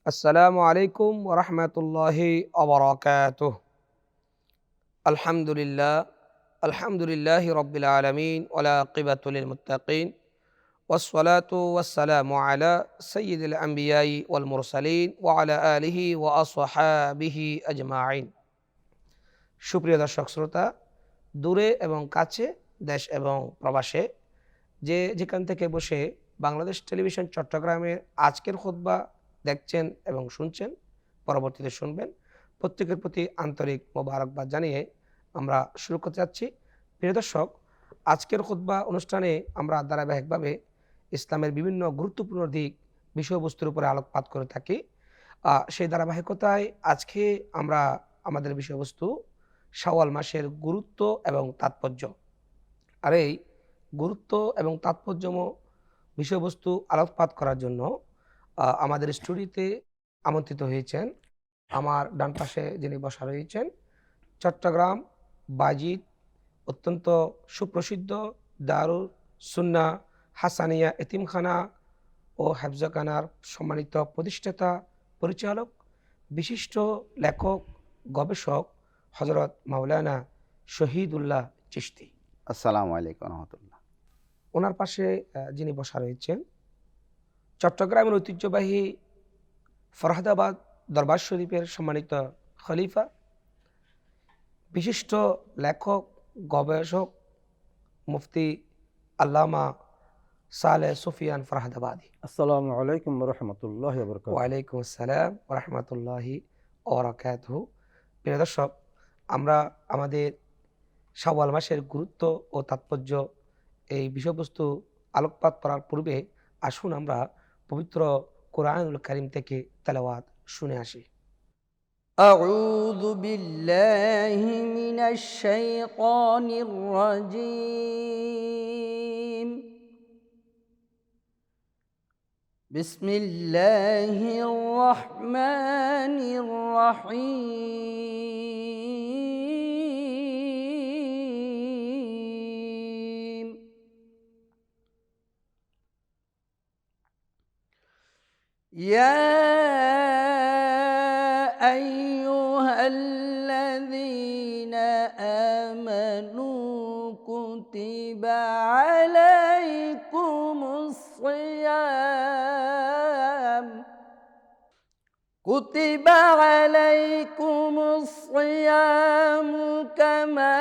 আসসালামু আলাইকুম ওয়া রাহমাতুল্লাহি ওয়া বারাকাতুহু। আলহামদুলিল্লাহ, আলহামদুলিল্লাহি রাব্বিল আলামিন ওয়াল আকিবাতু লিল মুত্তাকিন ওয়াসসালাতু ওয়াসসালামু আলা সাইয়্যিদিল আমবিয়াই ওয়াল মুরসালিন ওয়া আলা আলিহি ওয়া আসহাবিহি আজমাইন। সুপ্রিয় দর্শক শ্রোতা, দূরে এবং কাছে, দেশ এবং প্রবাসে যে যেখান থেকে বসে বাংলাদেশ টেলিভিশন চট্টগ্রামের আজকের খুতবা দেখছেন এবং শুনছেন, পরবর্তীতে শুনবেন, প্রত্যেকের প্রতি আন্তরিক মোবারকবাদ জানিয়ে আমরা শুরু করতে যাচ্ছি। প্রিয় দর্শক, আজকের খুতবা অনুষ্ঠানে আমরা ধারাবাহিকভাবে ইসলামের বিভিন্ন গুরুত্বপূর্ণ দিক বিষয়বস্তুর উপরে আলোকপাত করে থাকি। সেই ধারাবাহিকতায় আজকে আমরা আমাদের বিষয়বস্তু শাওয়াল মাসের গুরুত্ব এবং তাৎপর্য। আর এই গুরুত্ব এবং তাৎপর্যময় বিষয়বস্তু আলোকপাত করার জন্য আমাদের স্টুডিওতে আমন্ত্রিত হয়েছেন, আমার ডান পাশে যিনি বসা রয়েছেন, চট্টগ্রাম বাজিদ অত্যন্ত সুপ্রসিদ্ধ দারুল সুন্নাহ হাসানিয়া এতিমখানা ও হেফজখানার সম্মানিত প্রতিষ্ঠাতা, পরিচালক, বিশিষ্ট লেখক, গবেষক হজরত মাওলানা শহীদুল্লাহ চিশতি। আসসালামু আলাইকুম রহমতুল্লাহ। ওনার পাশে যিনি বসা রয়েছেন, চট্টগ্রামের ঐতিহ্যবাহী ফরহাদাবাদ দরবার শরীফের সম্মানিত খলিফা, বিশিষ্ট লেখক, গবেষক, মুফতি আল্লামা সালেহ সুফিয়ান ফরহাদাবাদী। আসসালামু আলাইকুম রহমতুল্লাহ। ওয়ালাইকুম আসসালাম রহমতুল্লাহি ওবরাকাতুহু। প্রিয় দর্শক, আমরা আমাদের শাওয়াল মাসের গুরুত্ব ও তাৎপর্য এই বিষয়বস্তু আলোকপাত করার পূর্বে আসুন আমরা পবিত্র কোরআনুল কারীম থেকে তেলাওয়াত শুনে আসি। أعوذ بالله من الشيطان الرجيم. بسم الله الرحمن الرحيم. يا أيها الذين آمنوا كتب عليكم الصيام كما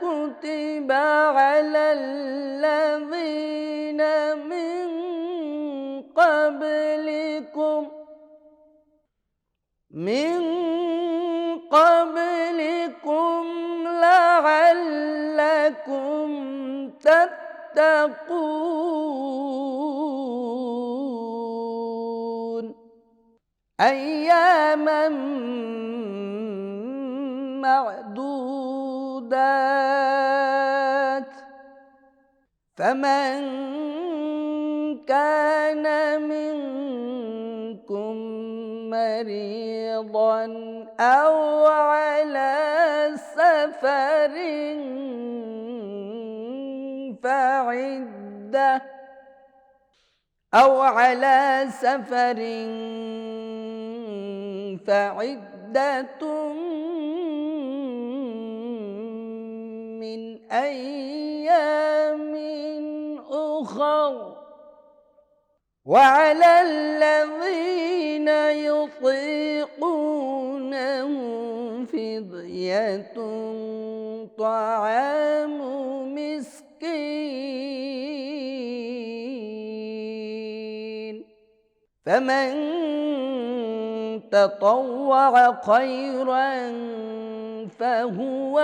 كتب على الذين من قبلكم لعلكم تتقون أياما معدودات فمن كان منكم مريضا أو على سفر فعدة من أيام أخر وعلى الذين يطيقونه فدية طعام مسكين فمن تطوع خيرا فهو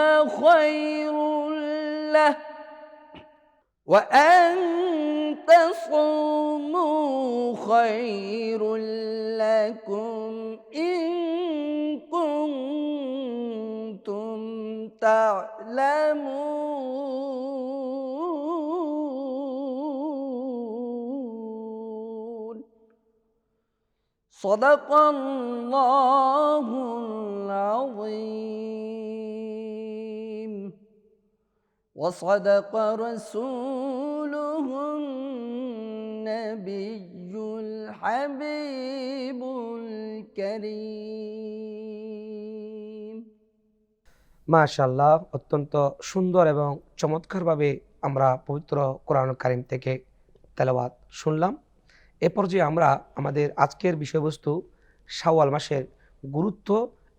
خير له وأن تصوموا خير لكم إن كنتم تعلمون. صدق الله العظيم وصدق رسوله النبي الحبيب الكريم মাশাআল্লাহ, অত্যন্ত সুন্দর এবং চমৎকারভাবে আমরা পবিত্র কোরআন কারীম থেকে তেলাওয়াত শুনলাম। এ পর্যায়ে আমরা আমাদের আজকের বিষয়বস্তু শাওয়াল মাসের গুরুত্ব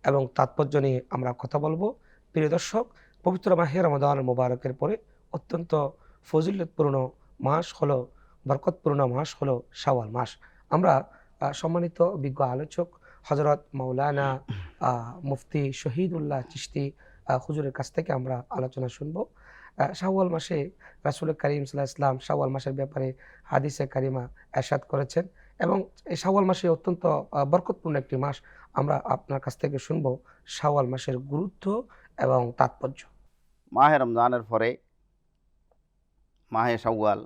এবং তাৎপর্য নিয়ে আমরা কথা বলবো। প্রিয় দর্শক, পবিত্র মাহে রমাদান মোবারকের পরে অত্যন্ত ফজিলতপূর্ণ মাস হলো, বরকতপূর্ণ মাস হলো শাওয়াল মাস। আমরা সম্মানিত বিজ্ঞ আলোচক হযরত মাওলানা মুফতি শহীদুল্লাহ চিশতি হুজুরের কাছ থেকে আমরা আলোচনা শুনবো। শাওয়াল মাসে রাসূল করিম সাল্লাল্লাহু আলাইহি ওয়াসাল্লাম শাওয়াল মাসের ব্যাপারে হাদিসে কারিমা ইরশাদ করেছেন এবং এই শাওয়াল মাসে অত্যন্ত বরকতপূর্ণ একটি মাস। আমরা আপনার কাছ থেকে শুনবো শাওয়াল মাসের গুরুত্ব এবং তাৎপর্য। মাহে রমজানের পরে মাহে শাওয়াল,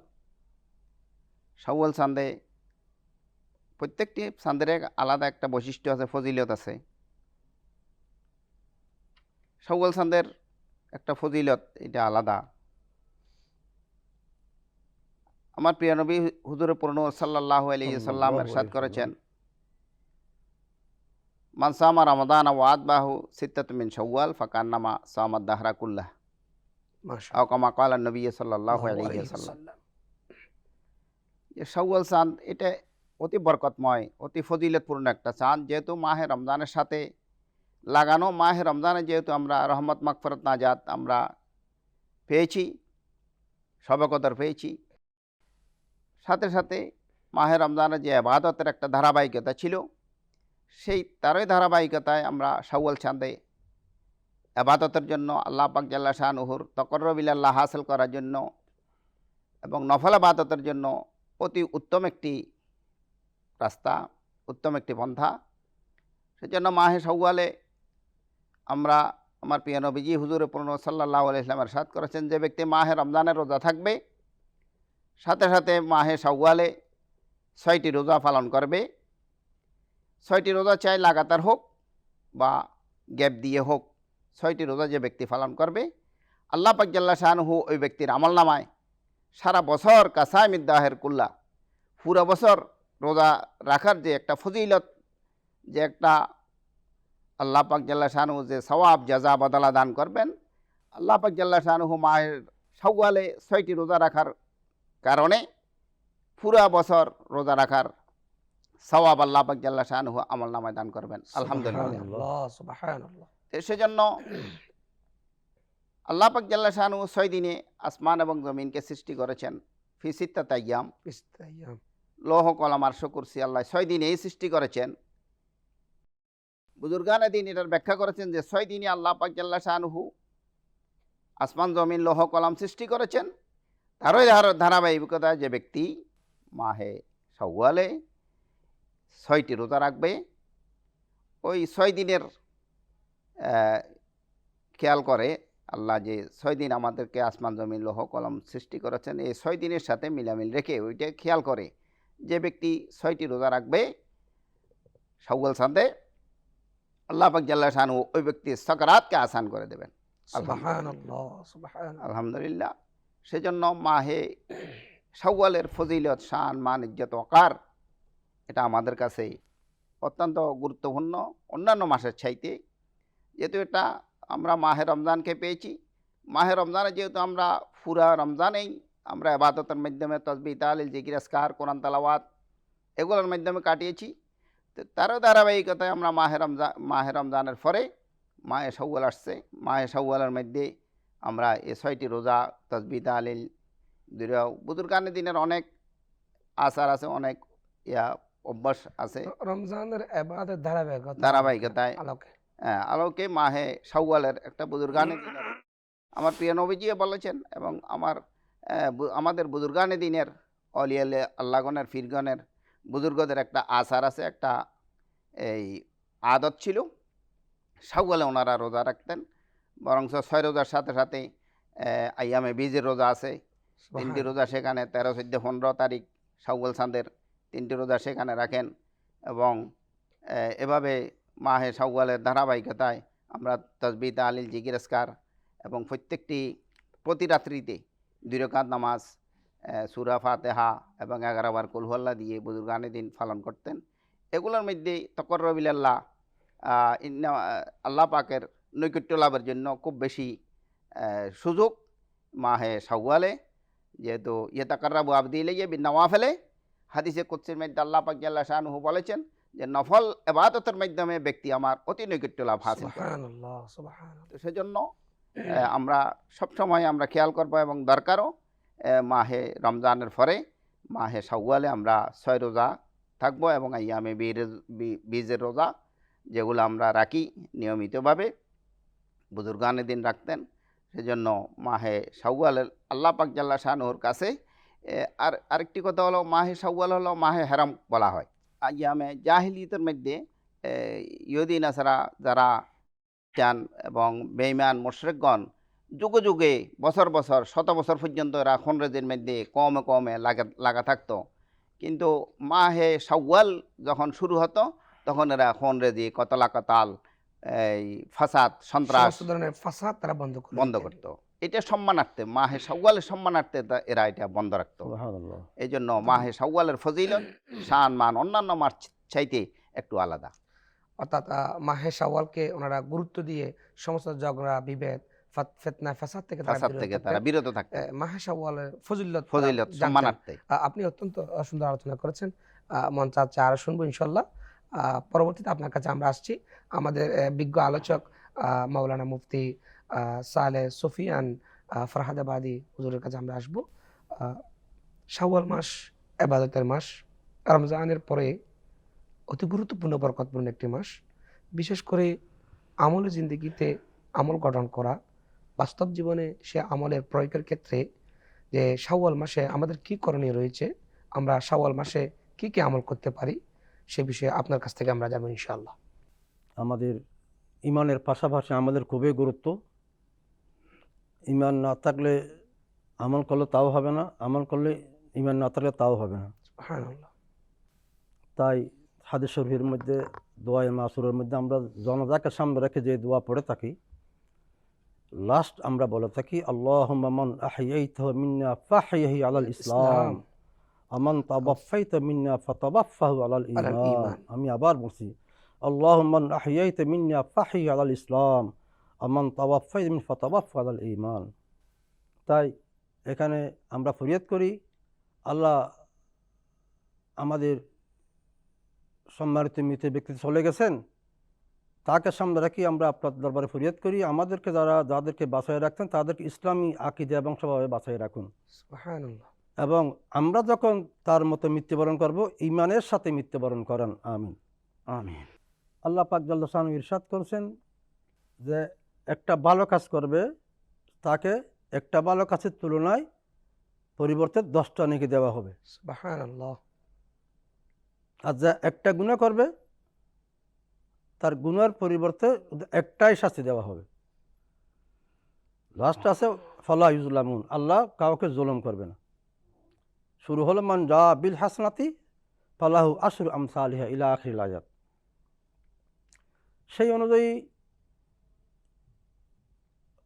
শাওয়াল চাঁদে প্রত্যেকটি চাঁদের আলাদা একটা বৈশিষ্ট্য আছে, ফজিলত আছে। শাওয়াল চাঁদের একটা ফজিলত, এটা আলাদা। আমার প্রিয় নবী হুজুরে পূর্ণ সাল্লাল্লাহু আলাইহি সাল্লাম ইরশাদ করেছেন, মান সামা রমাদান ওয়া আতবাহু সিত্তাতুম মিন শাওয়াল ফাকান্নামা সামাদ দাহরা কুল্লাহ, আও কামা ক্বালা নবী সাল্লাল্লাহু আলাইহি ওয়াসাল্লাম। যে শাওয়াল চাঁদ, এটা অতি বরকতময়, অতি ফজিলতপূর্ণ একটা চাঁদ। যেহেতু মাহে রমজানের সাথে লাগানো, মাহে রমজানে যেহেতু আমরা রহমত মাগফিরাত নাজাত আমরা পেয়েছি, শবে কদর পেয়েছি, সাথে সাথে মাহে রমজানের যে ইবাদতের একটা ধারাবাহিকতা ছিল, সেই তারই ধারাবাহিকতায় আমরা শাওয়াল চাঁদে ইবাদতের জন্য, আল্লাহ পাক জাল্লা শানুহুর তাকাররুব ইলাল্লাহ হাসিল করার জন্য এবং নফল ইবাদতের জন্য অতি উত্তম একটি রাস্তা, উত্তম একটি পন্থা। সেজন্য মাহে শাওয়ালে আমরা, আমার প্রিয় নবীজি হুজুরে পূর্ণ সাল্লাল্লাহু আলাইহি ওয়াসাল্লাম ইরশাদ করেছেন, যে ব্যক্তি মাহে রমজানের রোজা থাকবে, সাথে সাথে মাহে শাওয়ালে 6টি রোজা পালন করবে। 6টি রোজা চাই লাগাতার হোক বা গ্যাপ দিয়ে হোক, 6টি রোজা যে ব্যক্তি পালন করবে, আল্লাহ পাক জাল্লা শানুহু ওই ব্যক্তির আমলনামায় সারা বছর কাসাইমিদ দাহের কুল্লা, পুরো বছর রোজা রাখার যে একটা ফজিলত, যে একটা আল্লাহ পাক জাল্লা শানুহু যে সওয়াব জাযা বদলা দান করবেন, আল্লাহ পাক জাল্লা শানুহু মাহের শাওয়ালে 6টি রোজা রাখার কারণে পুরা বছর রোজা রাখার সওয়াব আল্লাহ পাক জাল্লা শানুহু আমলনামায় দান করবেন। আলহামদুলিল্লাহ। সুবহানাল্লাহ। সেজন্য আল্লাহ পাক জাল্লা শানুহু 6 দিনে আসমান এবং জমিনকে সৃষ্টি করেছেন। ফি সিত্তাতি আইয়াম, লৌহ কলম আরশ কুরসি, আল্লাহ 6 দিনেই সৃষ্টি করেছেন। বুজুর্গানে দিন এটার ব্যাখ্যা করেছেন যে 6 দিনে আল্লাহ পাক জাল্লা শানুহু আসমান জমিন লৌহ কলম সৃষ্টি করেছেন। তারই ধারাবাহিকতায় যে ব্যক্তি মাহে শাওয়ালে 6টি রোজা রাখবে, ওই 6 দিনের খেয়াল করে আল্লাহ যে 6 দিন আমাদেরকে আসমান জমিন লৌহ কলম সৃষ্টি করেছেন, এই 6 দিনের সাথে মিলামিল রেখে ওইটা খেয়াল করে যে ব্যক্তি 6টি রোজা রাখবে শাওয়াল চাঁদে, আল্লাহ পাক জাল্লা শানুহু ওই ব্যক্তির সাকারাতকে আসান করে দেবেন। সুবহানাল্লাহ, সুবহানাল্লাহ। আলহামদুলিল্লাহ। সেজন্য মাহে শাওয়ালের ফজিলত, শান, মান, ইজ্জত, ওয়াকার এটা আমাদের কাছে অত্যন্ত গুরুত্বপূর্ণ অন্যান্য মাসের চাইতে। যেহেতু এটা আমরা মাহে রমজানকে পেয়েছি, মাহে রমজানে যেহেতু আমরা পুরা রমজানেই আমরা ইবাদতের মাধ্যমে তাসবিহ, তাহলিল, জিকির, আজকার, কোরআন তেলাওয়াত এগুলোর মাধ্যমে কাটিয়েছি। তো তারও ধারাবাহিকতায় আমরা মাহে রমজানের পরে মাহে শাওয়াল আসছে। মাহে শাওয়ালের মধ্যে আমরা এই 6টি রোজা, তাসবিহ, তাহলিল, বুজুর্গানে দিনের অনেক আচার আছে, অনেক অভ্যাস আছে। রমজানের ইবাদত ধারাবাহিকতায় আলোকে মাহে শাওয়ালের একটা বুজুর্গানে দিনের, আমার প্রিয় নবীজি বলেছেন এবং আমাদের বুজুর্গানে দিনের অলিয়ালে আল্লাহগণের ফিরগণের বুজুর্গদের একটা আচার আছে, একটা এই আদত ছিল, শাওয়ালে ওনারা রোজা রাখতেন। বরং 6 রোজার সাথে সাথে আইয়ামে বীজের রোজা আছে, 3টি রোজা সেখানে 13, 14, 15 তারিখ শাওয়াল চাঁদের 3টি রোজা সেখানে রাখেন। এবং এভাবে মাহে শাওয়ালের ধারাবাহিকতায় আমরা তাসবিহ, তাহলিল, জিকির, আজকার এবং প্রতি রাত্রিতে 2 রাকাত নামাজ সূরা ফাতিহা এবং 11 বার কুল হুয়াল্লাহ দিয়ে বুজুর্গানে দিন পালন করতেন। এগুলোর মধ্যে তাকাররুব ইলাল্লাহ আল্লাহ পাকের নৈকট্য লাভের জন্য খুব বেশি সুযোগ মাহে শাওয়ালে, যেহেতু ইয়াতাকাররাবু আবদি ইলাইয়া বিন-নওয়াফিলে, হাদিসে কুদসির মধ্যে আল্লাহ পাক জাল্লা শানুহু বলেছেন যে নফল ইবাদতের মাধ্যমে ব্যক্তি আমার অতি নৈকট্য লাভ হাসিল করে। সুবহানাল্লাহ, সুবহানাল্লাহ। তো সেজন্য আমরা সবসময় আমরা খেয়াল করবো এবং দরকারও মাহে রমজানের পরে মাহে শাওয়ালে আমরা 6 রোজা থাকবো এবং আইয়ামে বীজের রোজা যেগুলো আমরা রাখি নিয়মিতভাবে, বুজুর্গানের দিন রাখতেন। সেজন্য মাহে শাওয়ালের আল্লাহ পাক জাল্লা শানুর কাছে আর আরেকটি কথা হলো মাহে শাওয়াল হলো মাহে হারাম বলা হয়। আইয়ামে জাহিলিয়তের মধ্যে ইহুদি নাসারা যারা চান এবং বেঈমান মুশরিকগণ যুগে যুগে বছর বছর শত বছর পর্যন্ত এরা খনরেজের মধ্যে কমে কমে লাগা থাকতো, কিন্তু মাহে শাওয়াল যখন শুরু হতো তখন এরা খনরেজি কতলা কতাল এই ফাসাদ সন্ত্রাস সমস্ত ধরনের ফাসাদ তারা বন্ধ করতো। এটা সম্মানার্থে মাহে শাওয়ালের সম্মানার্থে এরা এটা বন্ধ রাখতো। সুবহানাল্লাহ। এই জন্য মাহে শাওয়ালের ফজিলত শান মান অন্যান্য মাস চাইতে একটু আলাদা। অর্থাৎ মাহে শাওয়ালকে ওনারা গুরুত্ব দিয়ে সমস্ত ঝগড়া বিভেদ ফিতনা ফাসাদ থেকে তারা বিরত থাকতে মাহে শাওয়ালের ফজিলত জানতেন। সম্মানার্থে। আপনি অত্যন্ত সুন্দর আলোচনা করেছেন, মন চাচ্ছে আরো শুনবো ইনশাল্লাহ। পরবর্তীতে আপনার কাছে আমরা আসছি আমাদের বিজ্ঞ আলোচক মাওলানা মুফতি সালেহ সুফিয়ান ফরহাদাবাদী হুজুরের কাছে আমরা আসবো। শাওয়াল মাস ইবাদতের মাস, রমজানের পরে অতি গুরুত্বপূর্ণ বরকতপূর্ণ একটি মাস। বিশেষ করে আমল জিন্দেগিতে আমল গঠন করা, বাস্তব জীবনে সে আমলের প্রয়োগের ক্ষেত্রে যে শাওয়াল মাসে আমাদের কি করণীয় রয়েছে, আমরা শাওয়াল মাসে কি কি আমল করতে পারি, সে বিষয়ে আপনার কাছ থেকে আমরা জানবো ইনশাআল্লাহ। আমাদের ইমানের পাশাপাশি আমাদের খুবই গুরুত্ব। ইমান না থাকলে আমল করলে তাও হবে না, আমল করলে ইমান না থাকলে তাও হবে না। সুবহানাল্লাহ। তাই হাদিস শরীফের মধ্যে দোয়ায়ে মাসুরের মধ্যে আমরা জনাজাকে সামনে রেখে যে দোয়া পড়ে থাকি, লাস্ট আমরা বলে থাকি আল্লাহুম্মা মান আহইয়াইতাহু মিন্না ফাহইহি আলাল ইসলাম আমান তাওয়াফাইতা মিন্না ফাতাওয়াফাহু আলাল ঈমান। আমি আবার বলছি আল্লাহুম্মা মান আহইয়াইতা মিন্না ফাহইহি আলাল ইসলাম আমান তাওয়াফাইতা মিন্না ফাতাওয়াফা আলাল ঈমান। তাই এখানে আমরা ফরিয়াদ করি, আল্লাহ আমাদের সম্মানিত মৃত ব্যক্তি চলে গেছেন, তাকে সামনে রাখি আমরা আপনার দরবারে ফরিয়াদ করি, আমাদেরকে যাদেরকে বাঁচায় রাখতেন তাদেরকে ইসলামী আকীদা এবং স্বভাবে বাঁচায় রাখুন। সুবহানাল্লাহ। এবং আমরা যখন তার মতো মৃত্যুবরণ করব, ঈমানের সাথে মৃত্যুবরণ করেন। আমিন আমিন। আল্লাহ পাক জাল্লা শানহু ইরশাদ করেছেন যে একটা ভালো কাজ করবে তাকে একটা ভালো কাজের তুলনায় পরিবর্তে 10টা নেকি দেওয়া হবে। সুবহানাল্লাহ। আর যা একটা গুনাহ করবে তার গুনার পরিবর্তে একটাই শাস্তি দেওয়া হবে। লাস্ট আছে ফালা ইউজলামুন, আল্লাহ কাউকে জুলুম করবে না। শুরু হলো মান জা বিল হাসনাতি ফালাহু আশরু আমসালিহা ইলা আখিরিল আয়াত। সেই অনুযায়ী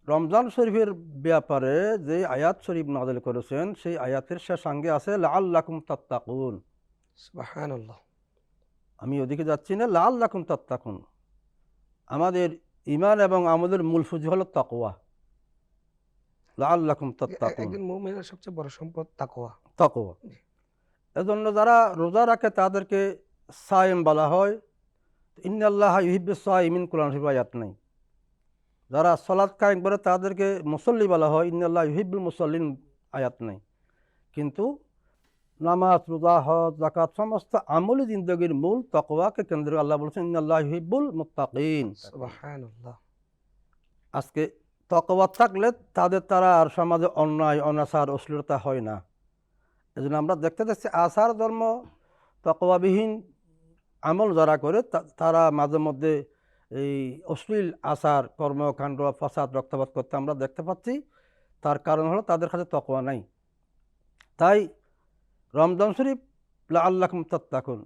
রমজান শরীফের ব্যাপারে যে আয়াত শরীফ নাযিল করেছেন সেই আয়াতের শেষাঙ্গে আছে লাআল্লাকুম তাত্তাকুন। সুবহানাল্লাহ। আমি ওদিকে যাচ্ছি না, লাআল্লাকুম তাত্তাকুন। আমাদের ঈমান এবং আমাদের মূল পুঁজি হলো তাকওয়া। লাআল্লাকুম তাত্তাকুন, একজন মুমিনের সবচেয়ে বড় সম্পদ তাকওয়া। তাকওয়া। এজন্য যারা রোজা রাখে তাদেরকে সায়েম বলা হয়। ইন্নাল্লাহা ইউহিব্বুস সাইমিন, কোরআন শরীফে আয়াত নাই। যারা সালাত কায়েম করে তাদেরকে মুসল্লি বলা হয়, ইন্নাল্লাহা ইউহিব্বুল মুসাল্লিন, আয়াত নাই। কিন্তু নামাজ, রোজা, হজ, যাকাত সমস্ত আমলি জিন্দগির মূল তাকওয়াকে কেন্দ্র করে আল্লাহ বলেছেন ইন্নাল্লাহা ইউহিব্বুল মুত্তাকিন। সুবহানাল্লাহ। আজকে তাকওয়া থাকলে তাদের দ্বারা আর সমাজে অন্যায় অনাচার অশ্লীলতা হয় না। এজন্য আমরা দেখতে আসার ধর্ম তাকওয়াবিহীন আমল যারা করে তারা মাঝে মধ্যে এই অশ্লীল আচার কর্মকাণ্ড ফাসাদ রক্তপাত করতে আমরা দেখতে পাচ্ছি। তার কারণ হলো তাদের কাছে তাকওয়া নাই। তাই রমজান শরীফ লাআল্লাকুম তাত্তাকুন,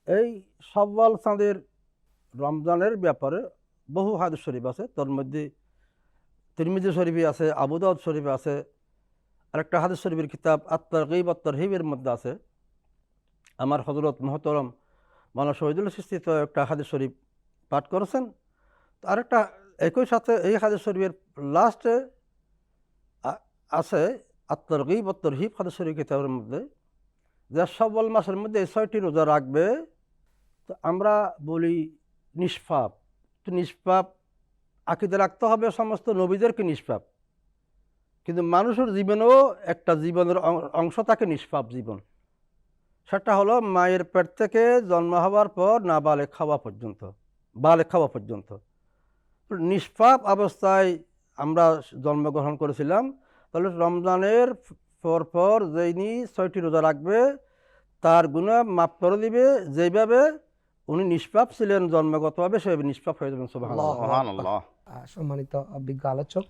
এই শাওয়াল চাঁদের রমজানের ব্যাপারে বহু হাদিস শরীফ আছে। তার মধ্যে তিরমিজি শরীফে আছে, আবু দাউদ শরীফে আছে, আরেকটা হাদিস শরীফের কিতাব আত-তারগীব ওয়াত-তারহীবের মধ্যে আছে, আমার হযরত মুহতারাম মাওলানা শহীদুল চিশতি তো একটা হাদিস শরীফ পাঠ করেছেন। তো আরেকটা একই সাথে এই হাদিস শরীফের লাস্টে আছে আত-তারগীব ওয়াত-তারহীব হাদিস শরীফ কিতাবের মধ্যে, যে শাওয়াল মাসের মধ্যে এই 6টি রোজা রাখবে। তো আমরা বলি নিষ্পাপ, তো নিষ্পাপ আকীদা রাখতে হবে সমস্ত নবীদেরকে নিষ্পাপ, কিন্তু মানুষের জীবনেও একটা জীবনের অংশ থাকে নিষ্পাপ জীবন, সেটা হলো মায়ের পেট থেকে জন্ম হওয়ার পর না বালেগ খাওয়া পর্যন্ত নিষ্পাপ অবস্থায় আমরা জন্মগ্রহণ করেছিলাম। তাহলে রমজানের পর যিনি 6টি রোজা রাখবে তার গুনাহ মাফ করে দিবে, যেভাবে উনি নিষ্পাপ ছিলেন জন্মগতভাবে সেভাবে নিষ্পাপ হয়ে যাবেন। সুবহানাল্লাহ। সুবহানাল্লাহ। সম্মানিত অভিজ্ঞ আলোচক,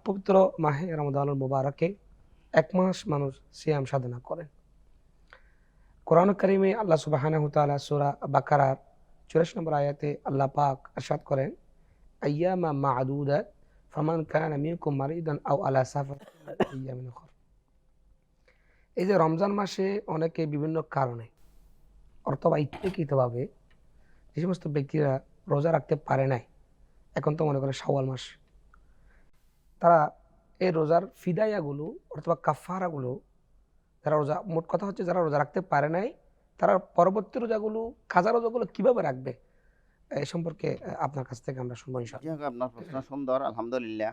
পবিত্র মাহে রমজানুল মুবারকে 1 মাস মানুষ সিয়াম সাধনা করেন। কোরআন কারিমে আল্লাহ সুবহানাহু ওয়া তাআলা সূরা বাকারার 84 নম্বর আয়াতে আল্লাহ পাক ইরশাদ করেন, আইয়ামা মা'দুদাত ফামান কানা মিনকুম মারিদান আও আলা সাফার আইয়ামিন উখর। এই যে রমজান মাসে অনেকে বিভিন্ন কারণে অথবা ইচ্ছাকৃতভাবে যে সমস্ত ব্যক্তিরা রোজা রাখতে পারে নাই, এখন তো মনে করে শাওয়াল মাস, তারা এই রোজার ফিদায়াগুলো অথবা কাফারাগুলো, যারা রোজা, মোট কথা হচ্ছে যারা রোজা রাখতে পারে নাই তারা পরবর্তী রোজাগুলো, কাজা রোজাগুলো কিভাবে রাখবে এই সম্পর্কে আপনার কাছ থেকে আমরা শুনবো ইনশাআল্লাহ। যাক, আপনার প্রশ্ন সুন্দর, আলহামদুলিল্লাহ।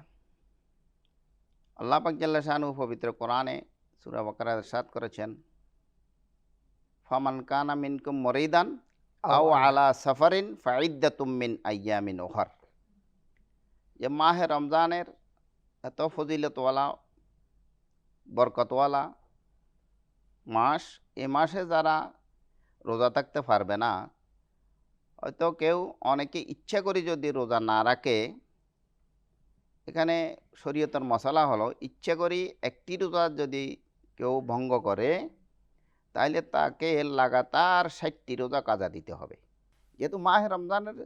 আল্লাহ পাক জাল্লা শাআনুহু পবিত্র কোরআনে সূরা বাকারায় ইরশাদ করেছেন, ফামান কানা মিনকুম মুরিদান আও আলা সাফারিন ফাইদ্দাতুম মিন আইয়ামিন উখর। যে মাহে রমজানের এত ফজিলতওয়ালা, বরকতওয়ালা মাস, এই মাসে যারা রোজা থাকতে পারবে না, হয়তো কেউ অনেকে ইচ্ছা করে যদি রোজা না রাখে, এখানে শরীয়তের মশলা হলো ইচ্ছা করি একটি রোজা যদি কেউ ভঙ্গ করে তাহলে তাকে লাগাতার 60টি রোজা কাজা দিতে হবে। যেহেতু মাহে রমজানের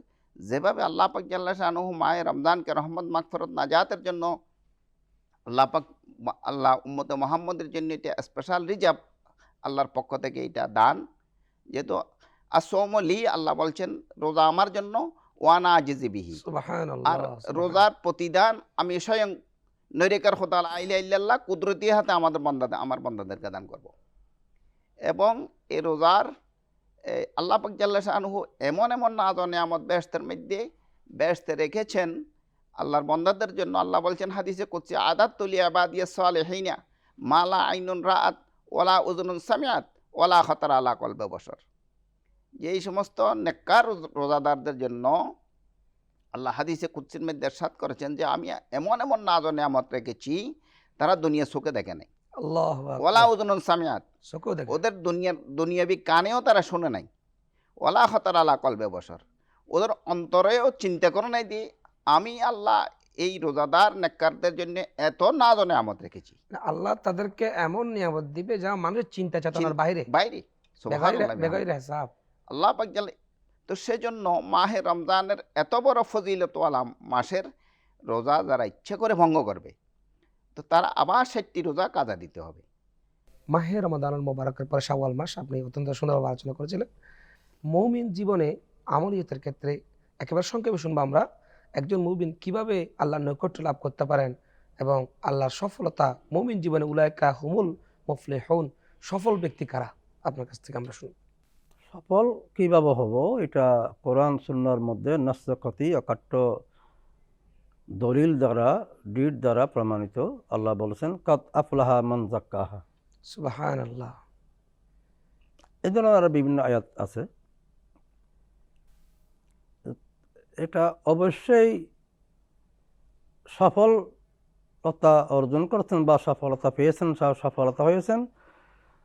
যেভাবে আল্লাহ পাক জাল্লা শাআনুহু মাহে রমজানকে রহমত মাগফিরাত নাজাতের জন্য আল্লাহ উম্মতে মুহাম্মদের জন্য এটা স্পেশাল রিজার্ভ, আল্লাহর পক্ষ থেকে এটা দান। যেহেতু আসৌম লি, আল্লাহ বলছেন রোজা আমার জন্য, ওয়ানা আজিজি বিহি, আর রোজার প্রতিদান আমি স্বয়ং নৈরেকার খোদা আইলা ইল্লাল্লাহ কুদরতি হাতে আমার বান্দাদেরকে দান করব। এবং এই রোজার আল্লাহ পাক জাল্লা শাআনুহু এমন নাজ ও নিয়ামত বেহেশতে রেখেছেন আল্লাহর বান্দাদের জন্য। আল্লাহ বলছেন হাদিসে কুদসি, আদাতু লিইবাদিয়াস সালিহিনা মা লা আইনুন রাআত ওয়ালা উযুনুন সামিআত ওয়ালা খাতারা আলা কলবে বশর। যে এই সমস্ত নেককার রোজাদারদের জন্য আল্লাহ হাদিসে কুদসির মধ্যে ইরশাদ করেছেন যে আমি এমন নাজ ও নিয়ামত রেখেছি তারা দুনিয়া চোখে দেখে নাই, আল্লাহু আকবার, ওয়ালা উযুনুন সামিআত, চোখেও দেখে, ওদের দুনিয়াবি কানেও তারা শুনে নাই, ওয়ালা খাতারা আলা কলবে বশর, ওদের অন্তরেও চিন্তা করে নাই যে আমি আল্লাহ এই রোজাদার নেককারদের জন্য এত নাজ ও নিয়ামত রেখেছি। আল্লাহ তাদেরকে এমন নিয়ামত দিবে যা মানুষের চিন্তা চেতনার বাইরে। বেগাইরে হিসাব। আল্লাহ পাক জাল্লা, তো সেজন্য মাহে রমজানের এত বড় ফজিলতওয়ালা মাসের রোজা যারা ইচ্ছে করে ভঙ্গ করবে, তো তারা আবার 60টি রোজা কাজা দিতে হবে। মাহে রমাদানুল মুবারকের পরে শাওয়াল মাস আপনি অত্যন্ত সুন্দরভাবে আলোচনা করেছিলেন। মুমিন জীবনে আমলিয়তের ক্ষেত্রে একেবারে সংক্ষেপে শুনবো আমরা, একজন মুমিন কিভাবে আল্লাহর নৈকট্য লাভ করতে পারেন এবং আল্লাহর সফলতা মুমিন জীবনে, উলাইকা হুমুল মুফলিহুন, সফল ব্যক্তি কারা, আপনার কাছ থেকে আমরা শুনি। সফল কীভাবে হব, এটা কোরআন সুন্নাহর মধ্যে নাসকাতি অকাট্য দলিল দ্বারা, ডিড দ্বারা প্রমাণিত। আল্লাহ বলেছেন কাদ আফলাহা মান যাক্কাহা, সুবহানাল্লাহ। এই ধরনের আরও বিভিন্ন আয়াত আছে। এটা অবশ্যই সফলতা অর্জন করেছেন বা সফলতা পেয়েছেন, সফলতা হয়েছেন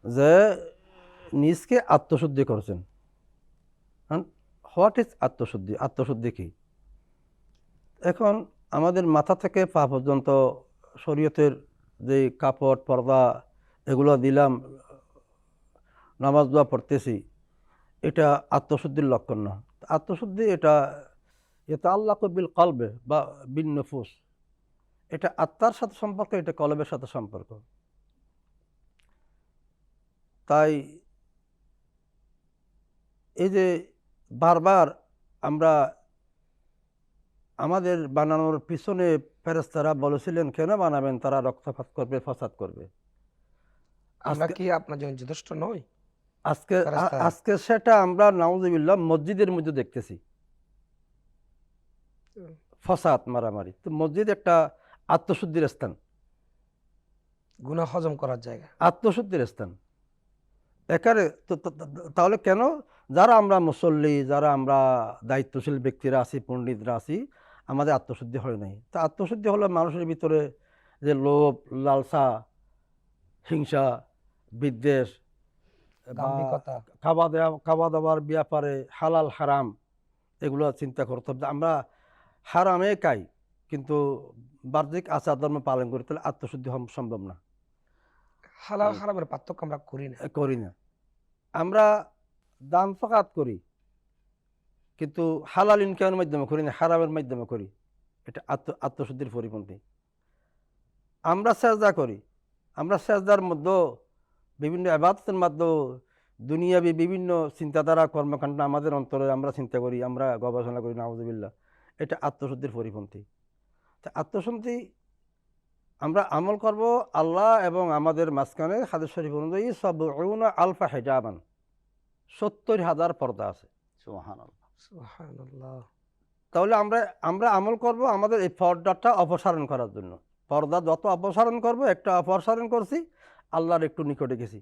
যে নিজকে আত্মশুদ্ধি করেছেন। হোয়াট ইজ আত্মশুদ্ধি? আত্মশুদ্ধি কি? এখন আমাদের মাথা থেকে পা পর্যন্ত শরীয়তের যে কাপড় পর্দা এগুলো দিলাম, নামাজ দোয়া পড়তেছি, এটা আত্মশুদ্ধির লক্ষণ না। আত্মশুদ্ধি এটা ইয়াতাআল্লাকু বিল কলবে বা বিন নুফুস, এটা আত্মার সাথে সম্পর্ক, এটা কলবের সাথে সম্পর্ক। তাই এই যে বারবার আমরা আমাদের বানানোর পিছনে ফেরেশতারা বলেছিলেন কেন বানাবেন, তারা রক্তপাত করবে, ফাসাদ করবে। আমরা আজকে কি আপনার জন্য যথেষ্ট নই? আজকে ফেরেশতারা আজকে সেটা আমরা নাউজুবিল্লাহ মসজিদের মধ্যে দেখতেছি, ফাসাদ, মারামারি। তো মসজিদ একটা আত্মশুদ্ধির স্থান, গুনাহ হজম করার জায়গা। আত্মশুদ্ধির স্থান। এখানে তাহলে কেন যারা আমরা মুসল্লি, যারা আমরা দায়িত্বশীল ব্যক্তিরা আছি, পণ্ডিতরা আছি, আমাদের আত্মশুদ্ধি হয় নাই? তা আত্মশুদ্ধি হলো মানুষের ভিতরে যে লোভ, লালসা, হিংসা, বিদ্বেষ বা দাম্ভিকতা। খাওয়া দাওয়ার ব্যাপারে হালাল হারাম এগুলো চিন্তা করতে হবে। আমরা হারামে খাই কিন্তু বাহ্যিক আচার ধর্ম পালন করি, তাহলে আত্মশুদ্ধি সম্ভব না, হালাল হারামের পার্থক্য আমরা করি না। করি না। আমরা দান ফাকাত করি কিন্তু হালাল ইনকামের মাধ্যমে করি না, হারামের মাধ্যমে করি। এটা আত্মশুদ্ধির পরিপন্থী। আমরা সেজদা করি, আমরা সেজদার মধ্যে বিভিন্ন ইবাদতের মধ্যে দুনিয়াবি বিভিন্ন চিন্তাধারা কর্মকাণ্ড আমাদের অন্তরে আমরা চিন্তা করি, আমরা গবেষণা করি, নাউজুবিল্লাহ। এটা আত্মশুদ্ধির পরিপন্থী। তা আত্মশুদ্ধি আমরা আমল করব আল্লাহ এবং আমাদের মাঝখানে হাদিস শরীফ অনুযায়ী সাবউনা আলফা হিজাবান, 70,000 পর্দা আছে। সুবহানাল্লাহ। সুবহানাল্লাহ। তাহলে আমরা আমল করব আমাদের এই পর্দাটা অপসারণ করার জন্য। পর্দা যত অপসারণ করব, একটা অপসারণ করছি, আল্লাহর একটু নিকটে গেছি।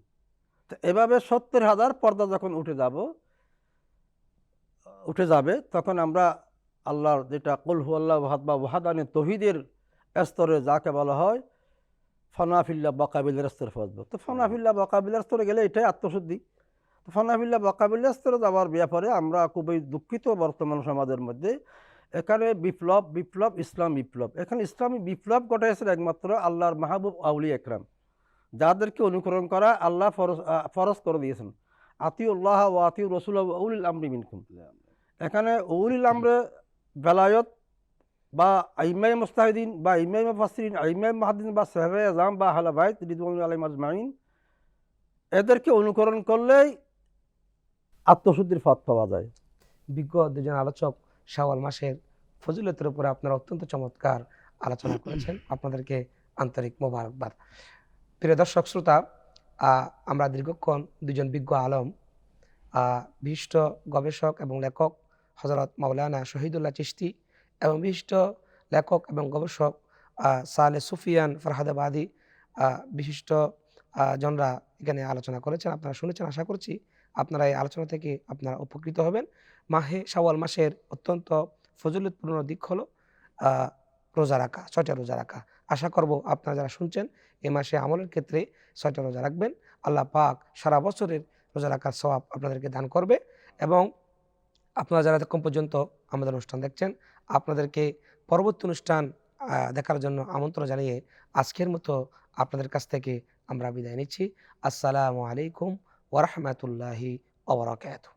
তো এভাবে 70,000 পর্দা যখন উঠে যাবে তখন আমরা আল্লাহর যেটা কুল হুয়াল্লাহু আহাদ বা ওয়াহাদানি তৌহিদের স্তরে যাকে বলা হয় ফনাফিল্লাহ বাকাবিলের স্তরে পৌঁছবো। তো ফনাফিল্লাহ বাকাবিলের স্তরে গেলে এটাই আত্মশুদ্ধি। তো ফনাফিল্লাহ বাকাবিলের স্তরে যাওয়ার ব্যাপারে আমরা খুবই দুঃখিত বর্তমান সমাজের মধ্যে। এখানে বিপ্লব ইসলাম বিপ্লব, এখানে ইসলামী বিপ্লব ঘটেছে একমাত্র আল্লাহর মাহবুব আউলিয়া একরাম, যাদেরকে অনুকরণ করা আল্লাহ ফরজ করে দিয়েছেন। আতিউল্লাহ ও আতিউ রসুল উলিল আমরি মিনকুম। এখানে উলিল আমরে বেলায়ত বা আইমাই মুস্তাহিদিন বা ইমাই মুফাসসিরিন, আইমাই মুহাদ্দিসিন বা সাহাবায়ে আযম বা আহলে বাইত রিদওয়ানুল্লাহি আলাইহিম আজমাইন, এদেরকে অনুকরণ করলেই আত্মশুদ্ধির পথ পাওয়া যায়। বিজ্ঞ দুজন আলোচক শাওয়াল মাসের ফজিলতের উপরে আপনারা অত্যন্ত চমৎকার আলোচনা করেছেন। আপনাদেরকে আন্তরিক মোবারকবাদ। প্রিয় দর্শক শ্রোতা, আমরা দীর্ঘক্ষণ দুজন বিজ্ঞ আলম, বিশিষ্ট গবেষক এবং লেখক হযরত মাওলানা শহীদুল্লাহ চিশতি এবং বিশিষ্ট লেখক এবং গবেষক সালেহ সুফিয়ান ফরহাদাবাদী, বিশিষ্ট জনরা এখানে আলোচনা করেছেন। আপনারা শুনেছেন, আশা করছি আপনারা এই আলোচনা থেকে আপনারা উপকৃত হবেন। মাহে শাওয়াল মাসের অত্যন্ত ফজিলতপূর্ণ দিক হলো রোজা রাখা, 6টা রোজা রাখা। আশা করব আপনারা যারা শুনছেন এই মাসে আমলের ক্ষেত্রে 6টা রোজা রাখবেন। আল্লাহ পাক সারা বছরের রোজা রাখার সওয়াব আপনাদেরকে দান করবে। এবং আপনারা যারা এতক্ষণ পর্যন্ত আমাদের অনুষ্ঠান দেখছেন, আপনাদেরকে পরবর্তী অনুষ্ঠান দেখার জন্য আমন্ত্রণ জানিয়ে আজকের মতো আপনাদের কাছ থেকে আমরা বিদায় নিচ্ছি। আসসালামু আলাইকুম ওয়া রাহমাতুল্লাহি ওয়া বারাকাতুহু।